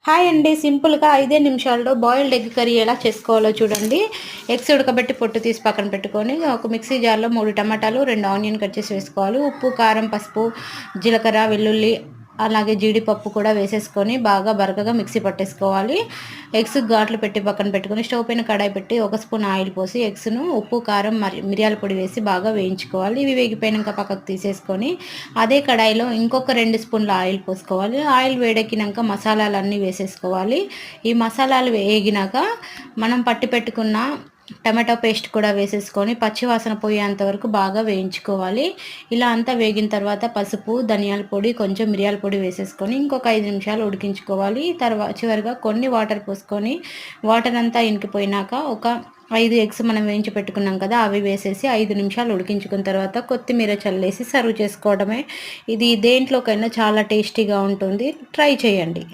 Hi అండి, సింపుల్గా 5 నిమిషాల్లో బాయిల్డ్ ఎగ్ కర్రీ ఎలా చేసుకోవాలో చూడండి. ఎగ్స్ ఉడకబెట్టి పొట్టు తీసి పక్కన పెట్టుకొని ఒక మిక్సీ జార్లో 3 టమాటాలు 2 ఆనియన్ కట్ చేసి వేసుకోవాలి. ఉప్పు, కారం, పసుపు, జీలకర్ర, వెల్లుల్లి అలాగే జీడిపప్పు కూడా వేసేసుకొని బాగా బరకగా మిక్సీ పట్టేసుకోవాలి. ఎగ్స్ ఘాట్లు పెట్టి పక్కన పెట్టుకొని స్టవ్ పైన కడాయి పెట్టి 1 స్పూన్ ఆయిల్ పోసి ఎగ్స్ను ఉప్పు, కారం, మిరియాల పొడి వేసి బాగా వేయించుకోవాలి. ఇవి వేగిపోయినాక పక్కకు తీసేసుకొని అదే కడాయిలో ఇంకొక 2 స్పూన్ల ఆయిల్ పోసుకోవాలి. ఆయిల్ వేడెక్కినాక మసాలాలన్నీ వేసేసుకోవాలి. ఈ మసాలాలు వేగినాక మనం పట్టి పెట్టుకున్న టమాటో పేస్ట్ కూడా వేసేసుకొని పచ్చివాసన పోయేంత వరకు బాగా వేయించుకోవాలి. ఇలా అంతా వేగిన తర్వాత పసుపు, ధనియాల పొడి, కొంచెం మిరియాల పొడి వేసేసుకొని ఇంకొక 5 నిమిషాలు ఉడికించుకోవాలి. చివరిగా కొన్ని వాటర్ పోసుకొని వాటర్ అంతా ఇంకిపోయినాక ఒక 5 ఎగ్స్ మనం వేయించి పెట్టుకున్నాం కదా, అవి వేసేసి 5 నిమిషాలు ఉడికించుకున్న తర్వాత కొత్తిమీర చల్లేసి సర్వ్ చేసుకోవడమే. ఇది దేంట్లోకైనా చాలా టేస్టీగా ఉంటుంది. ట్రై చేయండి.